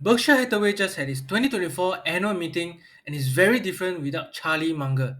Berkshire Hathaway just had its 2024 annual meeting and is very different without Charlie Munger,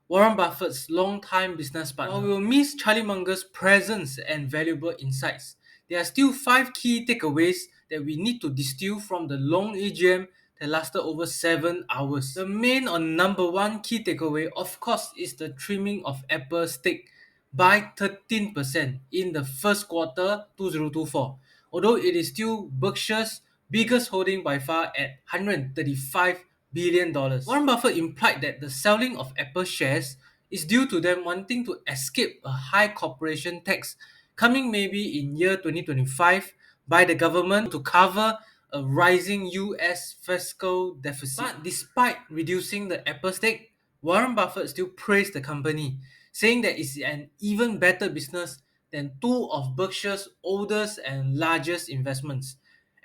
Warren Buffett's longtime business partner. While we will miss Charlie Munger's presence and valuable insights, there are still 5 key takeaways that we need to distill from the long AGM that lasted over 7 hours. The main or number one key takeaway, of course, is the trimming of Apple's stake by 13% in the first quarter 2024, although it is still Berkshire's biggest holding by far at $135 billion. Warren Buffett implied that the selling of Apple shares is due to them wanting to escape a high corporation tax coming maybe in year 2025 by the government to cover a rising US fiscal deficit. But despite reducing the Apple stake, Warren Buffett still praised the company, saying that it's an even better business than two of Berkshire's oldest and largest investments,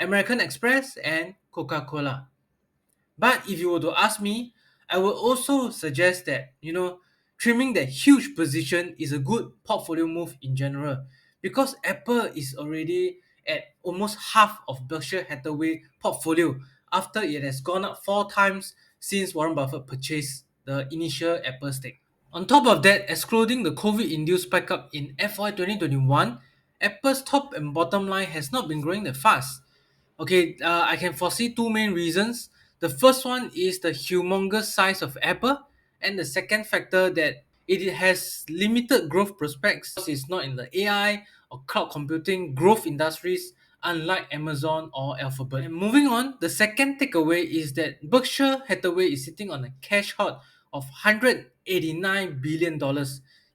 American Express and Coca-Cola. But if you were to ask me, I would also suggest that, trimming that huge position is a good portfolio move in general because Apple is already at almost half of Berkshire Hathaway portfolio after it has gone up 4 times since Warren Buffett purchased the initial Apple stake. On top of that, excluding the COVID-induced spike up in FY 2021, Apple's top and bottom line has not been growing that fast. Okay, I can foresee two main reasons. The first one is the humongous size of Apple, and the second factor that it has limited growth prospects. It's not in the AI or cloud computing growth industries, unlike Amazon or Alphabet. And moving on, the second takeaway is that Berkshire Hathaway is sitting on a cash hoard of $189 billion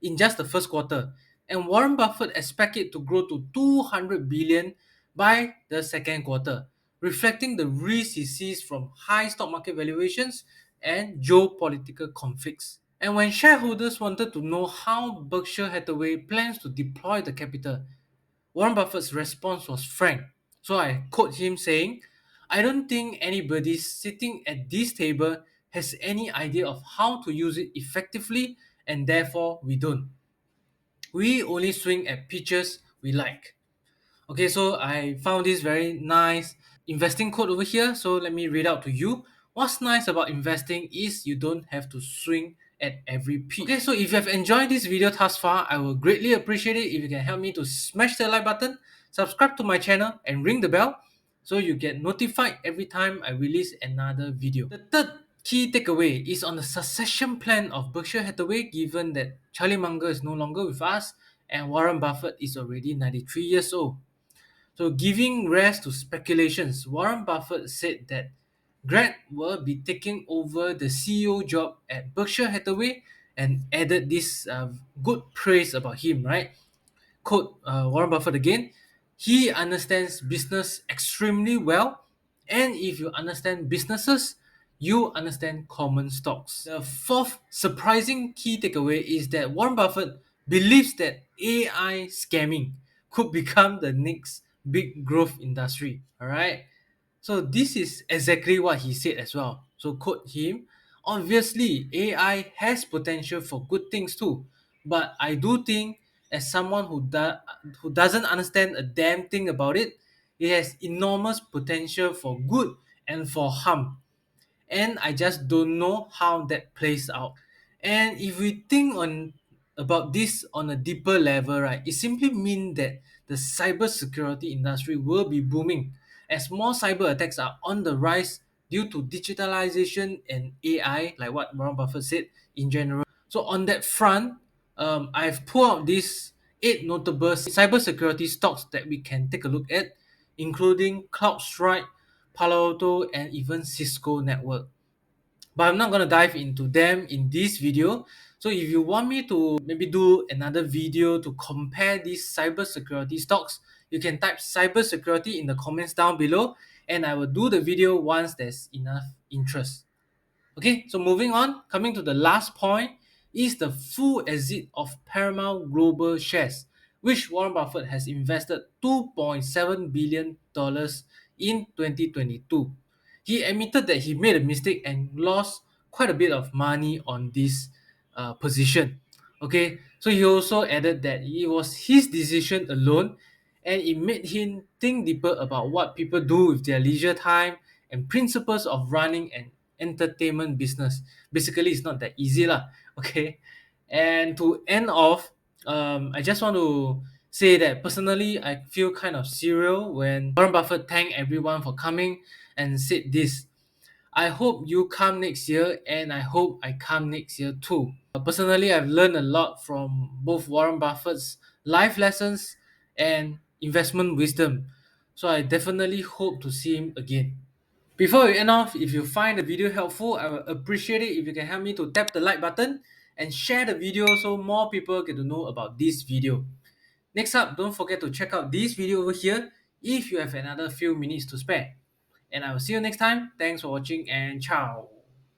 in just the first quarter, and Warren Buffett expects it to grow to $200 billion by the second quarter, reflecting the risk he sees from high stock market valuations and geopolitical conflicts. And when shareholders wanted to know how Berkshire Hathaway plans to deploy the capital, Warren Buffett's response was frank. So I quote him saying, "I don't think anybody sitting at this table has any idea of how to use it effectively, and therefore we don't. We only swing at pitches we like." Okay, so I found this very nice investing quote over here. So let me read out to you. What's nice about investing is you don't have to swing at every pitch. Okay, so if you have enjoyed this video thus far, I will greatly appreciate it if you can help me to smash the like button, subscribe to my channel, and ring the bell so you get notified every time I release another video. The third key takeaway is on the succession plan of Berkshire Hathaway, given that Charlie Munger is no longer with us and Warren Buffett is already 93 years old. So, giving rest to speculations, Warren Buffett said that Greg will be taking over the CEO job at Berkshire Hathaway and added this good praise about him, right? Quote Warren Buffett again, "He understands business extremely well, and if you understand businesses, you understand common stocks." The fourth surprising key takeaway is that Warren Buffett believes that AI scamming could become the next big growth industry. All right. So this is exactly what he said as well. So quote him, "Obviously, AI has potential for good things too, but I do think as someone who doesn't understand a damn thing about it, it has enormous potential for good and for harm, and I just don't know how that plays out." And if we think on about this on a deeper level, right, it simply means that the cybersecurity industry will be booming as more cyber attacks are on the rise due to digitalization and AI, like what Warren Buffett said in general. So on that front, I've pulled out these 8 notable cybersecurity stocks that we can take a look at, including CloudStrike, Palo Alto, and even Cisco Network. But I'm not going to dive into them in this video. So if you want me to maybe do another video to compare these cybersecurity stocks, you can type cybersecurity in the comments down below, and I will do the video once there's enough interest. Okay, so moving on, coming to the last point is the full exit of Paramount Global shares, which Warren Buffett has invested $2.7 billion in 2022. He admitted that he made a mistake and lost quite a bit of money on this position. Okay, so he also added that it was his decision alone and it made him think deeper about what people do with their leisure time and principles of running an entertainment business. Basically, it's not that easy lah. Okay, and to end off, I just want to say that personally, I feel kind of surreal when Warren Buffett thanked everyone for coming and said this. I hope you come next year, and I hope I come next year too. Personally, I've learned a lot from both Warren Buffett's life lessons and investment wisdom. So I definitely hope to see him again. Before we end off, if you find the video helpful, I would appreciate it if you can help me to tap the like button and share the video so more people get to know about this video. Next up, don't forget to check out this video over here if you have another few minutes to spare. And I will see you next time. Thanks for watching and ciao.